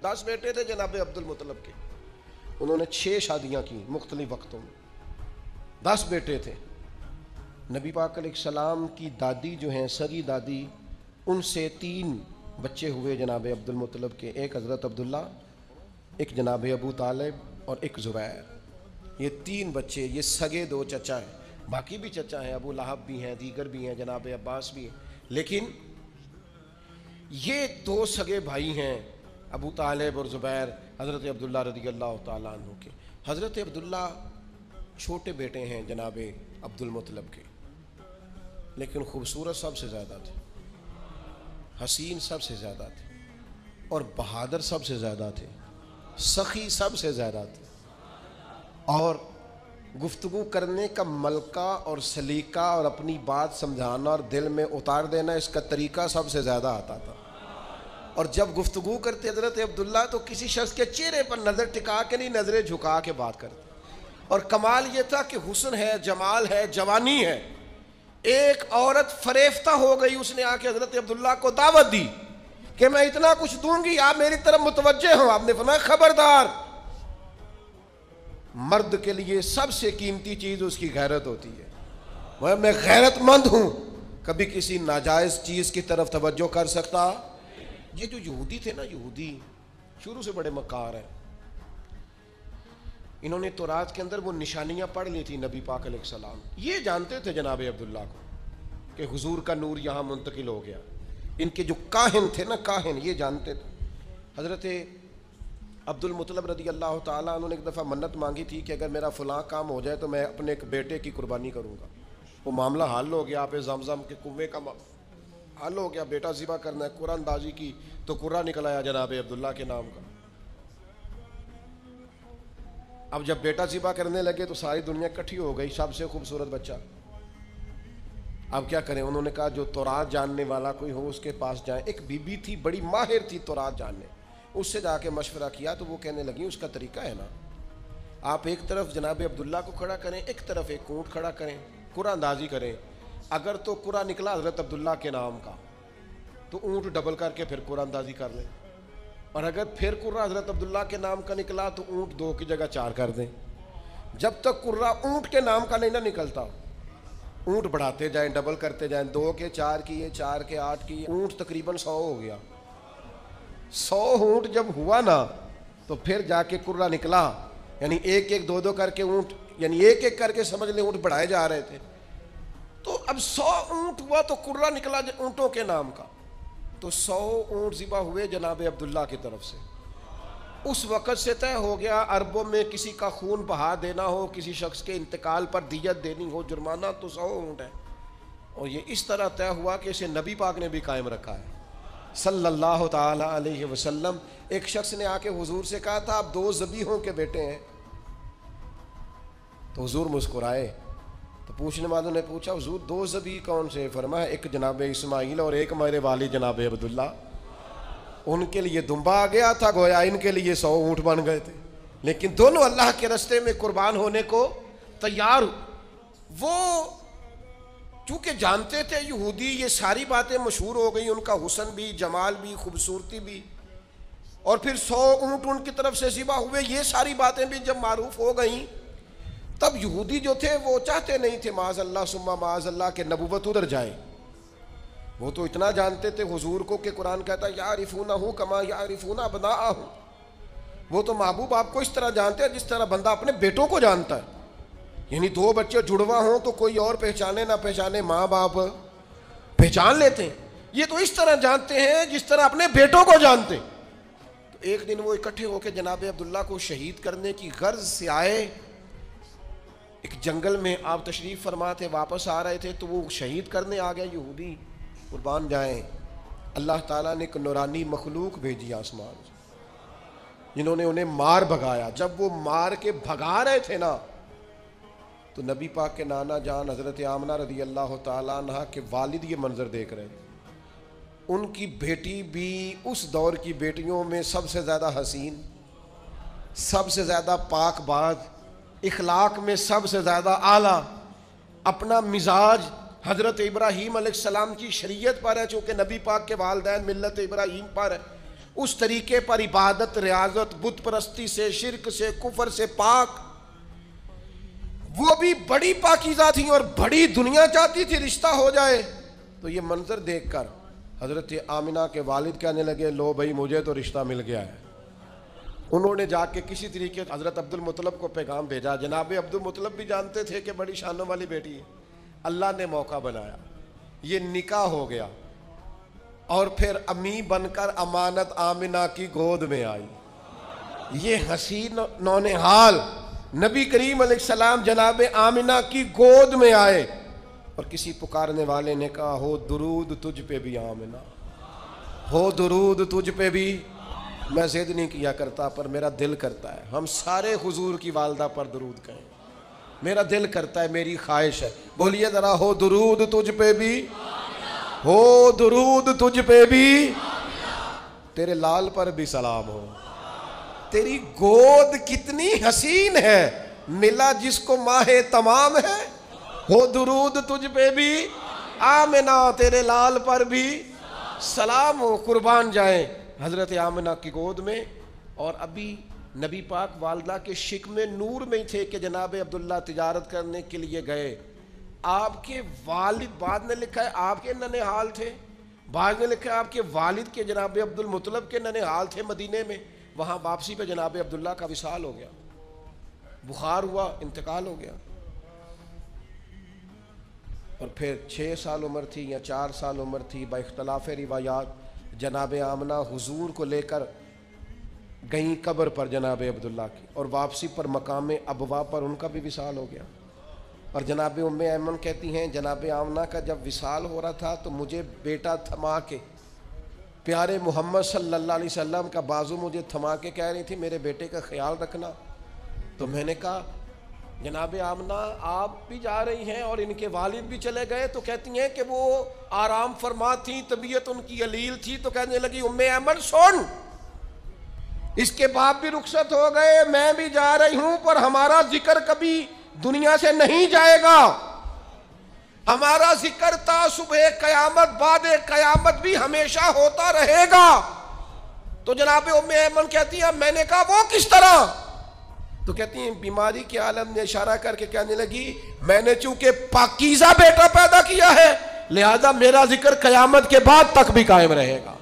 10 बेटे थे जनाब अब्दुल मुत्तलब के। उन्होंने 6 शादियां की मुख्तलिफ वक्तों में। 10 बेटे थे। नबी पाक अलैहिस्सलाम की दादी जो हैं सगी दादी, उनसे 3 बच्चे हुए जनाब अब्दुल मुत्तलब के। एक हज़रत अब्दुल्ला, एक जनाब अबू तालिब और एक ज़ुबैर। ये 3 बच्चे, ये सगे 2 चचा हैं। बाकी भी चचा हैं, अबू लहब भी हैं, दीगर भी हैं, जनाब अब्बास भी हैं, लेकिन ये 2 सगे भाई हैं अबू तालिब और ज़ुबैर, हज़रत अब्दुल्ला रज़ियल्लाहु ताला अन्हु के। हज़रत अब्दुल्ला छोटे बेटे हैं जनाब अब्दुल मुत्तलब के, लेकिन खूबसूरत सबसे ज़्यादा थे, हसीन सबसे ज़्यादा थे, और बहादुर सबसे ज़्यादा थे, सखी सबसे ज़्यादा थे, और गुफ्तगू करने का मलका और सलीका और अपनी बात समझाना और दिल में उतार देना, इसका तरीका सबसे ज़्यादा आता था। और जब गुफ्तगू करते हज़रत अब्दुल्ला तो किसी शख्स के चेहरे पर नज़र टिका के नहीं, नज़रें झुका के बात करते। और कमाल ये था कि हुस्न है, जमाल है, जवानी है। एक औरत फरेफ्ता हो गई, उसने आके हज़रत अब्दुल्ला को दावत दी कि मैं इतना कुछ दूंगी, आप मेरी तरफ मुतवज्जे हो। आपने फरमाया खबरदार, मर्द के लिए सबसे कीमती चीज़ उसकी गैरत होती है। मैं गैरतमंद हूँ, कभी किसी नाजायज़ चीज़ की तरफ तवज्जो कर सकता। ये जो यहूदी थे ना, यहूदी शुरू से बड़े मकार हैं। इन्होंने तौरात के अंदर वो निशानियां पढ़ ली थी नबी पाक अलैहिस्सलाम। ये जानते थे जनाब अब्दुल्ला को कि हुजूर का नूर यहाँ मुंतकिल हो गया। इनके जो काहिन थे ना, काहिन, ये जानते थे। हज़रत अब्दुल मुत्तलब रज़ियल्लाहु ताला उन्होंने एक दफ़ा मन्नत मांगी थी कि अगर मेरा फ़लाँ काम हो जाए तो मैं अपने एक बेटे की कुर्बानी करूँगा। वो मामला हल हो गया, आप ज़मज़म के कुएँ का हल हो गया, बेटा ज़िबा करना है, कुरान दाजी की तो कुर्रा निकल आया जनाब अब्दुल्ला के नाम का। अब जब बेटा ज़िबा करने लगे तो सारी दुनिया इकट्ठी हो गई, सबसे खूबसूरत बच्चा। अब क्या करें, उन्होंने कहा जो तौरात जानने वाला कोई हो उसके पास जाएं। एक बीबी थी, बड़ी माहिर थी तौरात जानने, उससे जाके मशवरा किया तो वो कहने लगी उसका तरीका है ना, आप एक तरफ जनाब अब्दुल्ला को खड़ा करें, एक तरफ एक ऊँट खड़ा करें, कुरान अंदाजी करें। अगर तो कुरान निकला हज़रत अब्दुल्ला के नाम का तो ऊँट डबल करके फिर कुरान अंदाजी कर लें, और अगर फिर कुर्रा हज़रत अब्दुल्ला के नाम का निकला तो ऊँट 2 की जगह 4 कर दें। जब तक कुर्रा ऊँट के नाम का नहीं ना निकलता, ऊँट बढ़ाते जाएं, डबल करते जाएं। 2 के 4 किए, 4 के 8 किए, ऊँट तकरीबन 100 हो गया। 100 ऊँट जब हुआ ना तो फिर जाके कुर्रा निकला, यानी 1-1 2-2 करके ऊँट, यानी 1-1 करके समझ लें ऊँट बढ़ाए जा रहे थे। तो अब 100 ऊँट हुआ तो कुर्रा निकला ऊँटों के नाम का, तो 100 ऊँट ज़िबा हुए जनाब अब्दुल्ला की तरफ से। उस वक़्त से तय हो गया अरबों में किसी का खून बहा देना हो, किसी शख्स के इंतकाल पर दियत देनी हो, जुर्माना तो 100 ऊँट है। और ये इस तरह तय हुआ कि इसे नबी पाक ने भी कायम रखा है सल्लल्लाहु ताला अलैहि वसल्लम। एक शख्स ने आके हुजूर से कहा था आप 2 ज़बीहों के बेटे हैं, तो हुजूर मुस्कुराए। तो पूछने वालों ने पूछा हुजूर 2 ज़बी कौन से? फरमाया एक जनाब इस्माइल और एक मेरे वाली जनाब अब्दुल्ला। उनके लिए दुम्बा आ गया था, गोया इनके लिए 100 ऊँट बन गए थे, लेकिन दोनों अल्लाह के रास्ते में कुर्बान होने को तैयार। वो चूँकि जानते थे यहूदी, ये सारी बातें मशहूर हो गई, उनका हुस्न भी, जमाल भी, खूबसूरती भी, और फिर 100 ऊँट उनकी तरफ से ज़िबा हुए, ये सारी बातें भी जब मारूफ हो गई, तब यहूदी जो थे वो चाहते नहीं थे माज़अल्लाह सुम्मा माज़अल्लाह के नबूवत उधर जाए। वो तो इतना जानते थे हुजूर को कि कुरान कहता है यारिफूनहु कमा यारिफूना अबनाअहु। वो तो महबूब आपको इस तरह जानते हैं जिस तरह बंदा अपने बेटों को जानता है। यानी 2 बच्चे जुड़वा हों तो कोई और पहचाने ना पहचाने, माँ बाप पहचान लेते हैं। ये तो इस तरह जानते हैं जिस तरह अपने बेटों को जानते। तो एक दिन वो इकट्ठे होकर जनाब अब्दुल्ला को शहीद करने की गर्ज से आए। एक जंगल में आप तशरीफ़ फरमा थे, वापस आ रहे थे, तो वो शहीद करने आ गए यहूदी, कुर्बान जाएं। अल्लाह ताला ने एक नूरानी मखलूक भेजी आसमान से, जिन्होंने उन्हें मार भगाया। जब वो मार के भगा रहे थे ना, तो नबी पाक के नाना जान हज़रत आमना रज़ियल्लाहु ताला अन्हा के वालिद ये मंजर देख रहे थे। उनकी बेटी भी उस दौर की बेटियों में सबसे ज़्यादा हसीन, सबसे ज़्यादा पाकबाज, इखलाक में सबसे ज़्यादा आला, अपना मिजाज हज़रत इब्राहीम अलैहिस्सलाम की शरीयत पर है, चूँकि नबी पाक के वालिदैन मिल्लत इब्राहीम पर है। उस तरीके पर इबादत, रियाजत, बुत परस्ती से, शिरक से, कुफर से पाक, वो भी बड़ी पाकीज़ा थी और बड़ी दुनिया चाहती थी रिश्ता हो जाए। तो ये मंजर देखकर हजरत आमिना के वालिद कहने लगे, लो भाई मुझे तो रिश्ता मिल गया है। उन्होंने जाके किसी तरीके हजरत अब्दुल मुतलब को पैगाम भेजा। जनाब अब्दुल मुतलब भी जानते थे कि बड़ी शानों वाली बेटी है। अल्लाह ने मौका बनाया, ये निकाह हो गया और फिर अम्मी बनकर अमानत आमिना की गोद में आई। ये हसीन नौनिहाल नबी करीम अलैहिस्सलाम जनाब आमिना की गोद में आए और किसी पुकारने वाले ने कहा, हो दुरूद तुझ पे भी आमिना, हो दुरूद तुझ पे भी। मैं जिद नहीं किया करता पर मेरा दिल करता है हम सारे हुजूर की वालदा पर दुरूद कहें। मेरा दिल करता है, मेरी ख्वाहिश है। बोलिए जरा, हो दुरूद तुझ पे भी, हो दुरूद तुझ पे भी, तेरे लाल पर भी सलाम हो। तेरी गोद कितनी हसीन है, मिला जिसको माहे तमाम है। हो दुरूद तुझ पे भी आमिना, तेरे लाल पर भी सलाम हो। कुर्बान जाए हजरत आमिना की गोद में। और अभी नबी पाक वालदा के शिकमे नूर में ही थे कि जनाब अब्दुल्ला तिजारत करने के लिए गए। आपके वालिद, बाद ने लिखा है आपके ननिहाल थे, बाद ने लिखा है आपके वालिद के जनाब अब्दुल मुतलब के ननिहाल थे मदीने में। वहाँ वापसी पे जनाब अब्दुल्ला का विसाल हो गया, बुखार हुआ, इंतकाल हो गया। और फिर 6 साल उम्र थी या 4 साल उम्र थी, बाइख्तलाफ रिवायात जनाब आमना हुजूर को लेकर गई कब्र पर जनाब अब्दुल्ला की, और वापसी पर मकाम अबवा पर उनका भी विसाल हो गया। और जनाब उम्मे ऐमन कहती हैं, जनाब आमना का जब विसाल हो रहा था तो मुझे बेटा थमा के, प्यारे मोहम्मद सल्लल्लाहु अलैहि वसल्लम का बाजू मुझे थमा के कह रही थी, मेरे बेटे का ख्याल रखना। तो मैंने कहा, जनाब आमना आप भी जा रही हैं और इनके वालिद भी चले गए। तो कहती हैं कि वो आराम फरमा थी, तबीयत उनकी अलील थी। तो कहने लगी, उम्मे ऐमन सुन, इसके बाप भी रुखसत हो गए, मैं भी जा रही हूं, पर हमारा जिक्र कभी दुनिया से नहीं जाएगा। हमारा जिक्र ता सुबह कयामत बाद कयामत भी हमेशा होता रहेगा। तो जनाब उम्मे ऐमन कहती है, मैंने कहा वो किस तरह? तो कहती हैं, बीमारी के आलम ने इशारा करके कहने लगी, मैंने चूंकि पाकीज़ा बेटा पैदा किया है, लिहाजा मेरा जिक्र कयामत के बाद तक भी कायम रहेगा।